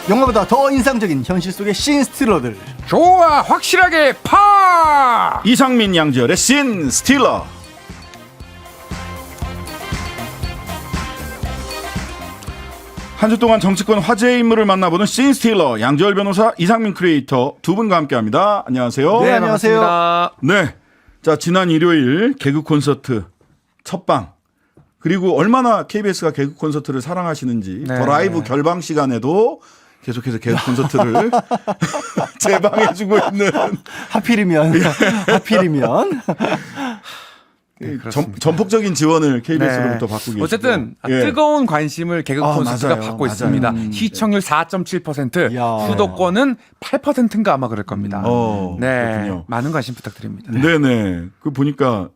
영화보다 더 인상적인 현실 속의 씬스틸러들. 좋아, 확실하게 파. 이상민 양지열의 씬 스틸러. 한 주 동안 정치권 화제의 인물을 만나보는 씬 스틸러, 양지열 변호사, 이상민 크리에이터 두 분과 함께합니다. 안녕하세요. 네, 안녕하세요. 반갑습니다. 네, 자 지난 일요일 개그 콘서트 첫방, 그리고 얼마나 KBS가 개그 콘서트를 사랑하시는지 네. 더 라이브 결방 시간에도 계속해서 개그 콘서트를 재방해주고 있는 하필이면 하필이면 전폭적인 지원을 KBS로부터 받고 계시고 어쨌든 예. 뜨거운 관심을 개그 콘서트가 맞아요. 받고 맞아요. 있습니다. 시청률 4.7%, 야. 수도권은 8%인가 아마 그럴 겁니다. 네, 그렇군요. 많은 관심 부탁드립니다. 네네. 그 보니까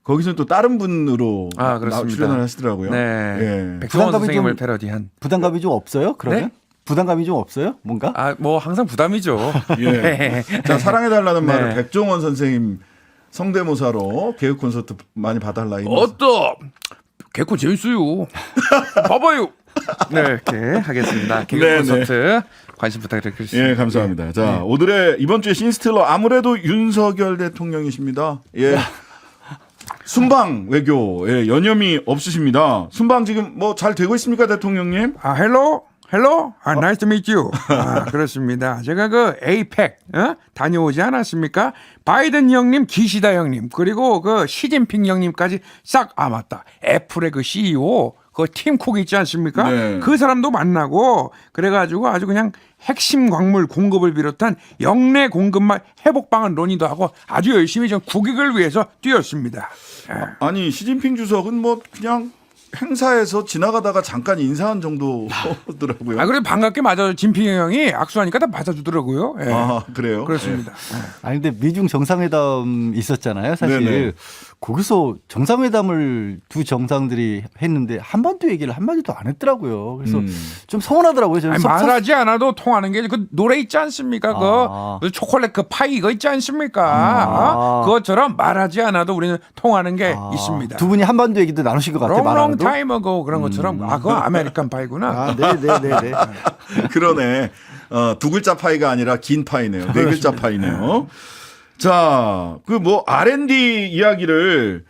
거기서 또 다른 분으로 그렇습니다. 출연을 하시더라고요. 네, 예. 백종원 부담감이 선생님을 좀- 패러디한. 부담감이 좀 없어요? 그러면? 네? 부담감이 좀 없어요? 뭔가? 뭐 항상 부담이죠. 예. 자, 사랑해달라는 네. 말을 백종원 선생님 성대모사로 개그 콘서트 많이 봐달라. 어떠? 개콘 재밌어요. 봐봐요. 네, 이렇게 하겠습니다. 개그 네, 콘서트 관심 부탁드리겠습니다. 예, 감사합니다. 자, 오늘의 이번 주의 신스틸러 아무래도 윤석열 대통령이십니다. 예. 순방 외교 예, 여념이 없으십니다. 순방 지금 뭐 잘 되고 있습니까, 대통령님? 헬로? nice to meet you. 그렇습니다. 제가 그 에이펙 다녀오지 않았습니까? 바이든 형님, 기시다 형님, 그리고 그 시진핑 형님까지 싹, 맞다. 애플의 그 CEO, 그 팀쿡 있지 않습니까? 네. 그 사람도 만나고, 그래가지고 아주 그냥 핵심 광물 공급을 비롯한 영내 공급망 회복방안 논의도 하고 아주 열심히 좀 국익을 위해서 뛰었습니다. 아니, 시진핑 주석은 뭐 그냥 행사에서 지나가다가 잠깐 인사한 정도더라고요. 그래도 반갑게 맞아 진핑 형이 악수하니까 다 맞아주더라고요. 예. 그래요? 그렇습니다. 아니 근데 미중 정상회담 있었잖아요. 사실 네네. 거기서 정상회담을 두 정상들이 했는데 한 번도 얘기를 한마디도 안 했더라고요. 그래서 좀 서운하더라고요. 저는 아니, 말하지 않아도 통하는 게 그 노래 있지 않습니까? 그 초콜릿 그 파이 이거 있지 않습니까? 그것처럼 말하지 않아도 우리는 통하는 게 있습니다. 두 분이 한 번도 얘기도 나누신 것 같아요. 말 안 롱 해도. 타임 어고 그런 것처럼 그거 아메리칸 파이구나. 네네네네. 그러네. 두 글자 파이가 아니라 긴 파이네요. 네 글자 파이네요. 자, 그 뭐 R&D 이야기를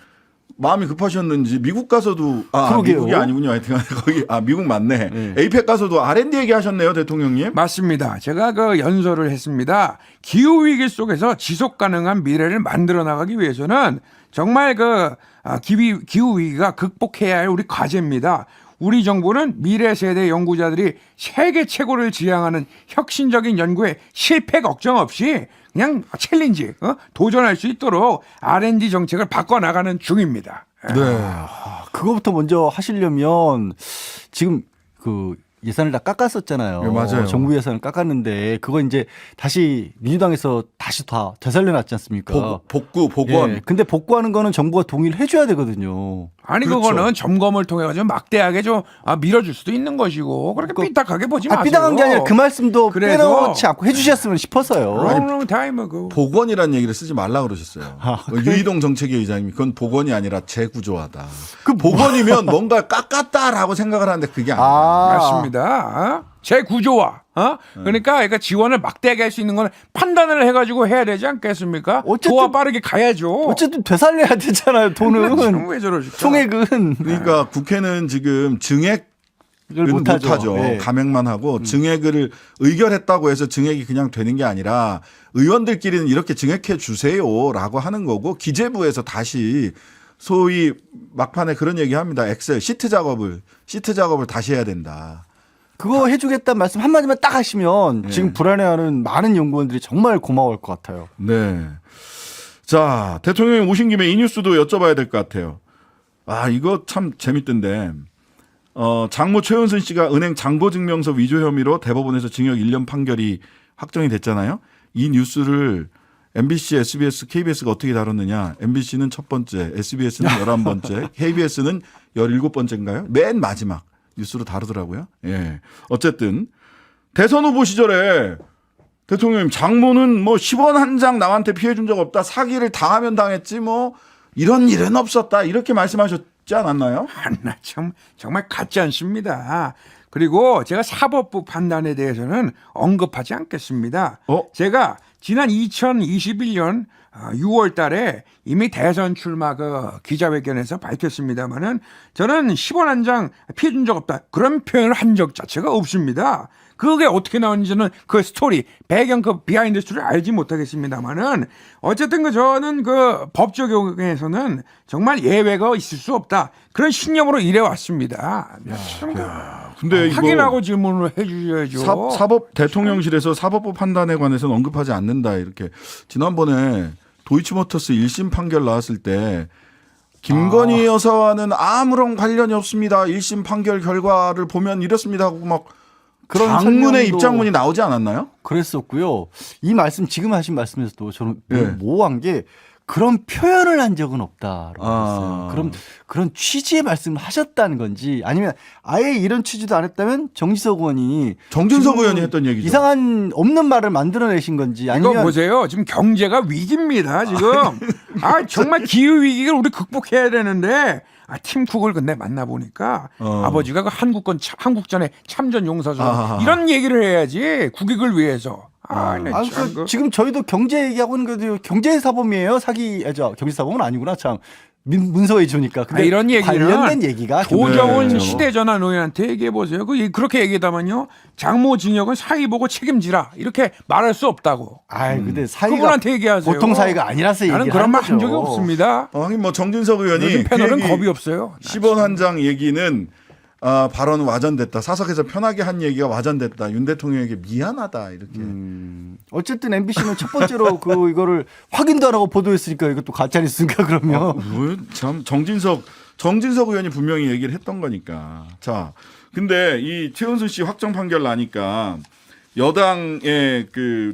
마음이 급하셨는지 미국 가서도 그러게요. 미국이 아니군요. 하여튼 거기 미국 맞네. 에이펙 가서도 R&D 얘기하셨네요, 대통령님. 맞습니다. 제가 그 연설을 했습니다. 기후 위기 속에서 지속 가능한 미래를 만들어 나가기 위해서는 정말 그 기후 위기가 극복해야 할 우리 과제입니다. 우리 정부는 미래 세대 연구자들이 세계 최고를 지향하는 혁신적인 연구에 실패 걱정 없이 그냥 챌린지 도전할 수 있도록 R&D 정책을 바꿔 나가는 중입니다. 네. 그거부터 먼저 하시려면 지금 그 예산을 다 깎았었잖아요. 네, 맞아요. 정부 예산을 깎았는데 그거 이제 다시 민주당에서 다시 다 되살려놨지 않습니까? 복원. 예, 근데 복구하는 거는 정부가 동의를 해줘야 되거든요. 아니 그렇죠. 그거는 점검을 통해 가지고 막대하게 좀 밀어줄 수도 있는 것이고 그렇게 삐딱하게 보지 마세요. 삐딱한 게 아니라 그 말씀도 그래서- 빼놓지 않고 해주셨으면 싶어서요. 롱 타임 어고. 복원이라는 얘기를 쓰지 말라 그러셨어요. 유이동 정책위 의장님이 그건 복원이 아니라 재구조하다. 그 복원이면 뭔가 깎았다라고 생각을 하는데 그게 아니에요. 맞습니다. 재구조화. 그러니까 지원을 막대하게 할 수 있는 건 판단을 해가지고 해야 되지 않겠습니까? 어쨌든- 조화 빠르게 가야죠. 어쨌든 되살려야 되잖아요. 돈은 왜 저러실까? 총액은 그러니까 국회는 지금 증액 못하죠. 네. 감액만 하고 증액을 의결했다고 해서 증액이 그냥 되는 게 아니라 의원들끼리는 이렇게 증액해 주세요라고 하는 거고 기재부에서 다시 소위 막판에 그런 얘기합니다. 엑셀 시트 작업을 다시 해야 된다. 그거 해주겠다는 말씀 한마디만 딱 하시면 지금 불안해하는 많은 연구원들이 정말 고마울 것 같아요. 네. 자, 대통령이 오신 김에 이 뉴스도 여쭤봐야 될 것 같아요. 이거 참 재밌던데. 장모 최은순 씨가 은행 잔고증명서 위조 혐의로 대법원에서 징역 1년 판결이 확정이 됐잖아요. 이 뉴스를 MBC, SBS, KBS가 어떻게 다뤘느냐. MBC는 첫 번째, SBS는 11번째, KBS는 17번째인가요? 맨 마지막 뉴스로 다루더라고요. 예. 어쨌든 대선 후보 시절에 대통령님 장모는 뭐 10원 한 장 남한테 피해 준 적 없다. 사기를 당하면 당했지 뭐 이런 일은 없었다. 이렇게 말씀하셨지 않았나요? 나 정말 같지 않습니다. 그리고 제가 사법부 판단에 대해서는 언급하지 않겠습니다. 제가 지난 2021년 6월 달에 이미 대선 출마 기자회견에서 밝혔습니다마는 저는 10원 한 장 피해 준 적 없다. 그런 표현을 한 적 자체가 없습니다. 그게 어떻게 나오는지는 그 스토리, 배경 그 비하인드 스토리를 알지 못하겠습니다만은 어쨌든 저는 법 적용에서는 정말 예외가 있을 수 없다. 그런 신념으로 일해왔습니다. 근데 확인하고 질문을 해주셔야죠. 사법 대통령실에서 사법부 판단에 관해서는 언급하지 않는다 이렇게 지난번에 도이치모터스 1심 판결 나왔을 때 김건희 여사와는 아무런 관련이 없습니다. 1심 판결 결과를 보면 이렇습니다 하고 막 그런 장문의 입장문이 나오지 않았나요? 그랬었고요. 이 말씀 지금 하신 말씀에서도 저는 모호한 게 그런 표현을 한 적은 없다라고 했어요. 그런 취지의 말씀을 하셨다는 건지 아니면 아예 이런 취지도 안 했다면 정진석 의원이 했던 얘기죠. 이상한 없는 말을 만들어내신 건지 아니면 이거 보세요. 지금 경제가 위기입니다. 지금 정말 기후 위기를 우리 극복해야 되는데 팀쿡을 근데 만나보니까 아버지가 그 한국전에 참전 용사죠. 이런 얘기를 해야지 국익을 위해서. 지금 저희도 경제 얘기하고 있는 거도 경제사범이에요. 경제사범은 아니구나. 참. 문서에 주니까. 근데 이런 얘기는 관련된 얘기가 조정훈 시대전환 의원한테 얘기해 보세요. 그렇게 얘기하다면요. 장모징역은 사의 보고 책임지라 이렇게 말할 수 없다고. 근데 사의가 그분한테 얘기하세요. 보통 사의가 아니라서 얘기하는 나는 그런 말 한 적이 없습니다. 정진석 의원이 패널은 겁이 없어요. 10원 한 장 얘기는 발언 와전됐다. 사석에서 편하게 한 얘기가 와전됐다. 윤 대통령에게 미안하다 이렇게. 어쨌든 MBC는 첫 번째로 이거를 확인도 안 하고 보도했으니까 이것도 가짜 뉴스인가 그러면. 참 정진석 의원이 분명히 얘기를 했던 거니까. 자, 근데 이 최은순 씨 확정 판결 나니까 여당의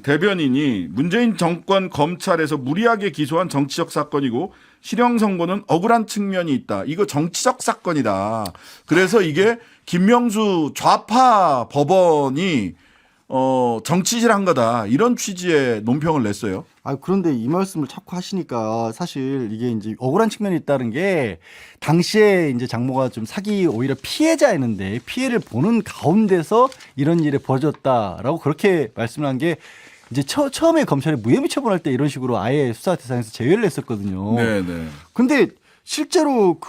대변인이 문재인 정권 검찰에서 무리하게 기소한 정치적 사건이고 실형 선고는 억울한 측면이 있다. 이거 정치적 사건이다. 그래서 이게 김명수 좌파 법원이 정치질한 거다. 이런 취지의 논평을 냈어요. 그런데 이 말씀을 자꾸 하시니까 사실 이게 이제 억울한 측면이 있다는 게 당시에 이제 장모가 좀 사기 오히려 피해자였는데 피해를 보는 가운데서 이런 일이 벌어졌다라고 그렇게 말씀을 한 게 이제 처음에 검찰이 무혐의 처분할 때 이런 식으로 아예 수사 대상에서 제외를 했었거든요. 네네. 근데 실제로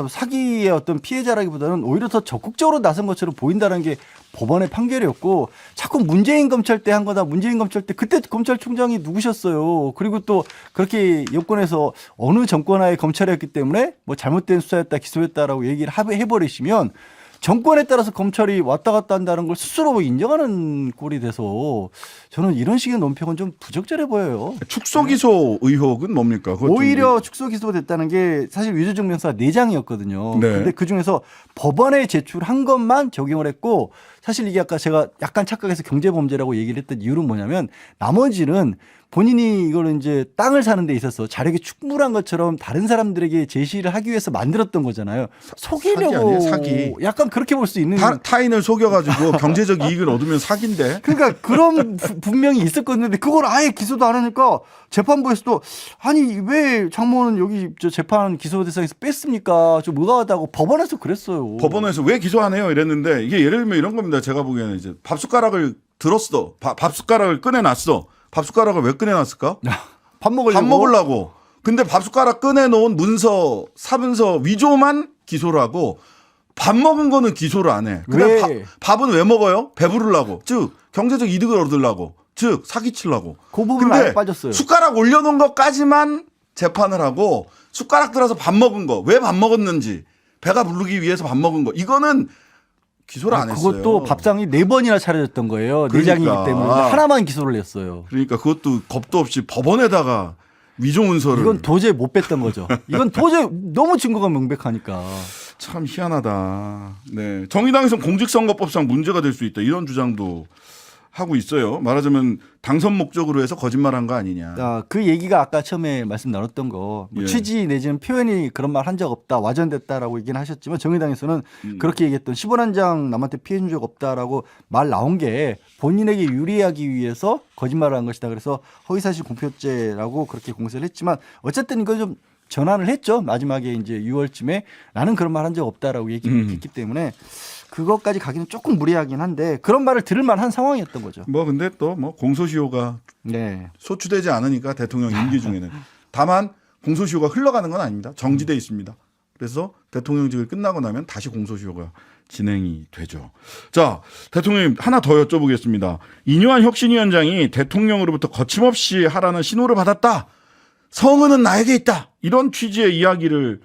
사기의 어떤 피해자라기보다는 오히려 더 적극적으로 나선 것처럼 보인다는 게 법원의 판결이었고 자꾸 문재인 검찰 때 한 거다. 문재인 검찰 때 그때 검찰총장이 누구셨어요. 그리고 또 그렇게 여권에서 어느 정권하에 검찰이었기 때문에 뭐 잘못된 수사였다 기소했다라고 얘기를 해버리시면 정권에 따라서 검찰이 왔다 갔다 한다는 걸 스스로 인정하는 꼴이 돼서 저는 이런 식의 논평은 좀 부적절해 보여요. 축소 기소 의혹은 뭡니까? 오히려 축소 기소가 됐다는 게 사실 위조증명서가 4장이었거든요. 근데 그중에서 법원에 제출한 것만 적용을 했고 사실 이게 아까 제가 약간 착각해서 경제범죄라고 얘기를 했던 이유는 뭐냐면 나머지는 본인이 이걸 이제 땅을 사는 데 있어서 자력이 충분한 것처럼 다른 사람들에게 제시를 하기 위해서 만들었던 거잖아요. 속이려고 사기. 약간 그렇게 볼 수 있는 타인을 속여가지고 경제적 이익을 얻으면 사기인데. 그러니까 그런 분명히 있었거든요. 근데 그걸 아예 기소도 안 하니까 재판부에서도 아니 왜 장모는 여기 재판 기소 대상에서 뺐습니까? 좀 의아하다고 법원에서 그랬어요. 법원에서 왜 기소 안 해요? 이랬는데 이게 예를 들면 이런 겁니다. 제가 보기에는 이제 밥숟가락을 들었어. 밥숟가락을 꺼내놨어. 밥숟가락을 왜 꺼내놨을까? 밥 먹으려고. 근데 밥숟가락 꺼내놓은 사문서 위조만 기소를 하고 밥 먹은 거는 기소를 안 해. 근데 밥은 왜 먹어요? 배부르려고. 즉 경제적 이득을 얻으려고. 즉 사기치려고. 그 부분은 아예 빠졌어요. 숟가락 올려놓은 것까지만 재판을 하고 숟가락 들어서 밥 먹은 거. 왜 밥 먹었는지. 배가 부르기 위해서 밥 먹은 거. 이거는 기소를 안 했어요. 그것도 밥상이 4번이나 차려졌던 거예요. 4장이기 때문에 하나만 기소를 했어요. 그러니까 그것도 겁도 없이 법원에다가 위조 문서를. 이건 도저히 못 뺐던 거죠. 이건 도저히 너무 증거가 명백하니까. 참 희한하다. 네, 정의당에서는 공직선거법상 문제가 될 수 있다. 이런 주장도 하고 있어요. 말하자면 당선 목적으로 해서 거짓말한 거 아니냐. 그 얘기가 아까 처음에 말씀 나눴던 거 취지 내지는 표현이 그런 말 한 적 없다. 와전됐다라고 얘기는 하셨지만 정의당에서는 그렇게 얘기했던 10원 한 장 남한테 피해 준 적 없다라고 말 나온 게 본인에게 유리하기 위해서 거짓말을 한 것이다. 그래서 허위사실 공표죄라고 그렇게 공세를 했지만 어쨌든 이거 좀 전환을 했죠. 마지막에 이제 6월쯤에 나는 그런 말 한 적 없다라고 얘기했기 때문에 그것까지 가기는 조금 무리하긴 한데 그런 말을 들을 만한 상황이었던 거죠. 뭐 근데 또 뭐 공소시효가 네. 소추되지 않으니까 대통령 임기 중에는 다만 공소시효가 흘러가는 건 아닙니다. 정지돼 있습니다. 그래서 대통령직을 끝나고 나면 다시 공소시효가 진행이 되죠. 자, 대통령님 하나 더 여쭤보겠습니다. 이뇨한 혁신위원장이 대통령으로부터 거침없이 하라는 신호를 받았다. 성은은 나에게 있다. 이런 취지의 이야기를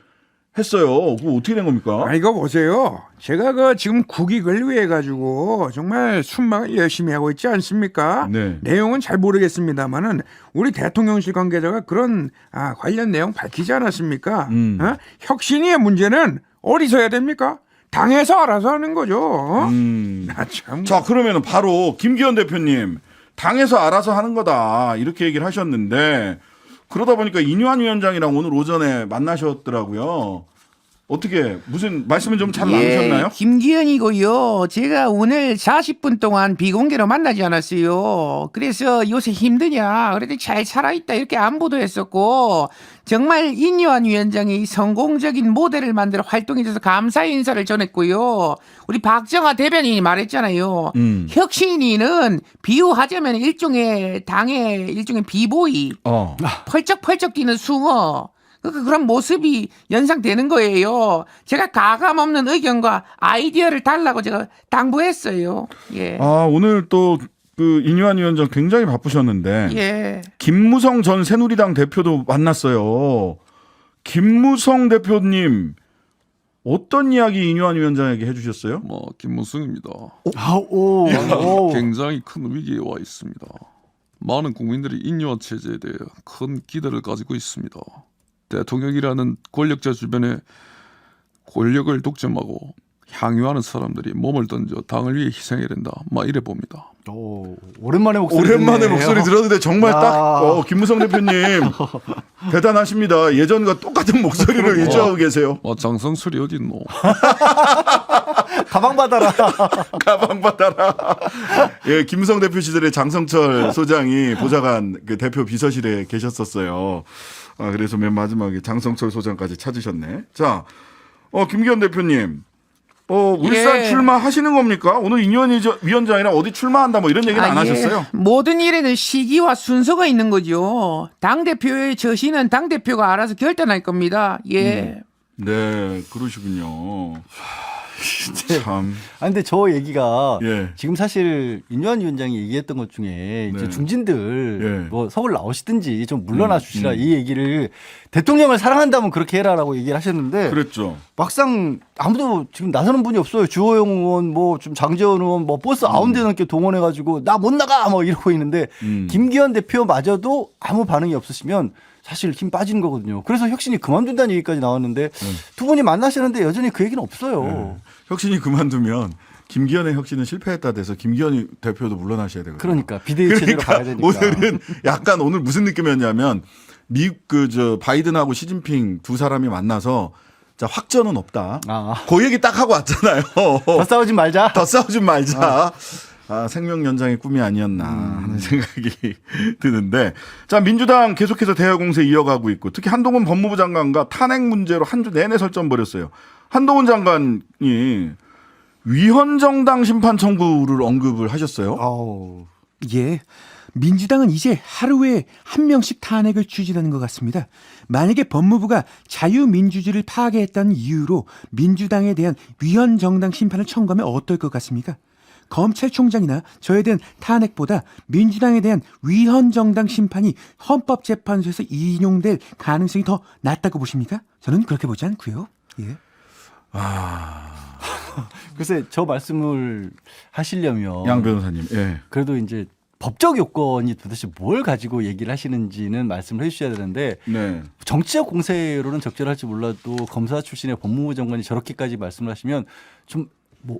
했어요. 그거 어떻게 된 겁니까? 아, 이거 보세요. 제가 지금 국익을 위해 가지고 정말 순방을 열심히 하고 있지 않습니까? 네. 내용은 잘 모르겠습니다만은 우리 대통령실 관계자가 그런 관련 내용 밝히지 않았습니까? 혁신위의 문제는 어디서 해야 됩니까? 당에서 알아서 하는 거죠. 참. 자, 그러면 바로 김기현 대표님 당에서 알아서 하는 거다 이렇게 얘기를 하셨는데 그러다 보니까 이뇨한 위원장이랑 오늘 오전에 만나셨더라고요. 어떻게 무슨 말씀을 좀 잘 나누셨나요? 김기현이고요. 제가 오늘 40분 동안 비공개로 만나지 않았어요. 그래서 요새 힘드냐? 그래도 잘 살아있다 이렇게 안부도 했었고 정말 이뇨한 위원장이 성공적인 모델을 만들어 활동해줘서 감사의 인사를 전했고요. 우리 박정아 대변인이 말했잖아요. 혁신위는 비유하자면 일종의 당의 일종의 비보이, 펄쩍펄쩍 뛰는 숭어. 그런 모습이 연상되는 거예요. 제가 가감 없는 의견과 아이디어를 달라고 제가 당부했어요. 예. 오늘 또 그 이뇨한 위원장 굉장히 바쁘셨는데 예. 김무성 전 새누리당 대표도 만났어요. 김무성 대표님 어떤 이야기 이뇨한 위원장에게 해주셨어요? 김무성입니다. 오. 굉장히 큰 위기에 와 있습니다. 많은 국민들이 인뇨한 체제에 대해 큰 기대를 가지고 있습니다. 대통령이라는 권력자 주변에 권력을 독점하고 향유하는 사람들이 몸을 던져 당을 위해 희생해야 된다. 이래 봅니다. 오랜만에 목소리 오랜만에 듣네요. 목소리 들었는데 정말 야. 딱 김무성 대표님 대단하십니다. 예전과 똑같은 목소리를 유지하고 계세요. 장성철이 어디 있노? 가방 받아라. 가방 받아라. 예, 김무성 대표 시절에 장성철 소장이 보좌관 그 대표 비서실에 계셨었어요. 그래서 맨 마지막에 장성철 소장까지 찾으셨네. 자, 김기현 대표님. 울산 예. 출마하시는 겁니까? 오늘 이뇨한 위원장이랑 어디 출마한다 뭐 이런 얘기는 안 하셨어요? 모든 일에는 시기와 순서가 있는 거죠. 당대표의 처신은 당대표가 알아서 결단할 겁니다. 예. 네, 그러시군요. 참. 근데 저 얘기가 예. 지금 사실 인뇨한 위원장이 얘기했던 것 중에 이제 네. 중진들 예. 뭐 서울 나오시든지 좀 물러나 주시라 이 얘기를 대통령을 사랑한다면 그렇게 해라라고 얘기를 하셨는데 그랬죠. 막상 아무도 지금 나서는 분이 없어요. 주호영 의원 뭐 좀 장재원 의원 뭐 버스 9대 넘게 동원해 가지고 나 못 나가 뭐 이러고 있는데 김기현 대표마저도 아무 반응이 없으시면 사실 힘 빠지는 거거든요. 그래서 혁신이 그만둔다는 얘기까지 나왔는데 두 분이 만나시는데 여전히 그 얘기는 없어요. 네. 혁신이 그만두면 김기현의 혁신은 실패했다 돼서 김기현 대표도 물러나셔야 되거든요. 그러니까 비대위 체제로 가야 되니까. 오늘은 약간 오늘 무슨 느낌이었냐면 미국 바이든하고 시진핑 두 사람이 만나서 자 확전은 없다. 그 얘기 딱 하고 왔잖아요. 더 싸우지 말자. 더 싸우지 말자. 생명 연장의 꿈이 아니었나 하는 생각이 드는데 자 민주당 계속해서 대여 공세 이어가고 있고 특히 한동훈 법무부 장관과 탄핵 문제로 한 주 내내 설전 벌였어요. 한동훈 장관이 위헌정당 심판 청구를 언급을 하셨어요. 예. 민주당은 이제 하루에 한 명씩 탄핵을 추진하는 것 같습니다. 만약에 법무부가 자유민주주의를 파괴했다는 이유로 민주당에 대한 위헌정당 심판을 청구하면 어떨 것 같습니까? 검찰총장이나 저에 대한 탄핵보다 민주당에 대한 위헌정당 심판이 헌법재판소에서 인용될 가능성이 더 낮다고 보십니까? 저는 그렇게 보지 않고요. 예. 글쎄 저 말씀을 하시려면 양 변호사님. 예. 그래도 이제 법적 요건이 도대체 뭘 가지고 얘기를 하시는지는 말씀을 해주셔야 되는데 네. 정치적 공세로는 적절할지 몰라도 검사 출신의 법무부 장관이 저렇게까지 말씀을 하시면 좀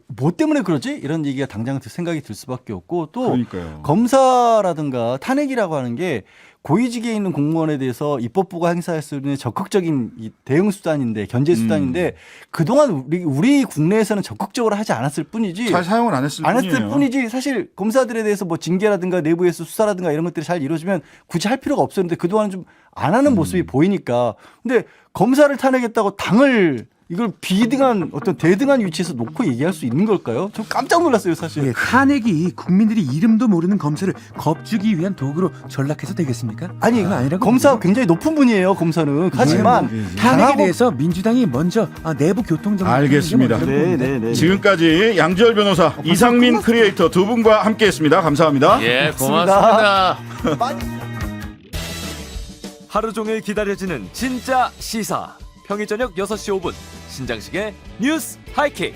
뭐 때문에 그러지? 이런 얘기가 당장 생각이 들 수밖에 없고 또 그러니까요. 검사라든가 탄핵이라고 하는 게 고위직에 있는 공무원에 대해서 입법부가 행사할 수 있는 적극적인 이 대응 수단인데 견제 수단인데 그동안 우리 국내에서는 적극적으로 하지 않았을 뿐이지 잘 사용을 안 했을 뿐이에요. 뿐이지 사실 검사들에 대해서 뭐 징계라든가 내부에서 수사라든가 이런 것들이 잘 이루어지면 굳이 할 필요가 없었는데 그동안은 좀 안 하는 모습이 보이니까 근데 검사를 탄핵했다고 당을 이걸 비등한 어떤 대등한 위치에서 놓고 얘기할 수 있는 걸까요? 저 깜짝 놀랐어요, 사실. 예, 탄핵이 국민들이 이름도 모르는 검사를 겁주기 위한 도구로 전락해서 되겠습니까? 아니, 그건 아니라고 검사 봅니다. 굉장히 높은 분이에요, 검사는. 하지만 탄핵에 당하고- 대해서 민주당이 먼저 내부 교통 정리 알겠습니다. 네. 지금까지 양지열 변호사, 이상민 크리에이터 두 분과 함께했습니다. 감사합니다. 예, 고맙습니다. 하루 종일 기다려지는 진짜 시사. 평일 저녁 6시 5분 신장식의 뉴스 하이킥.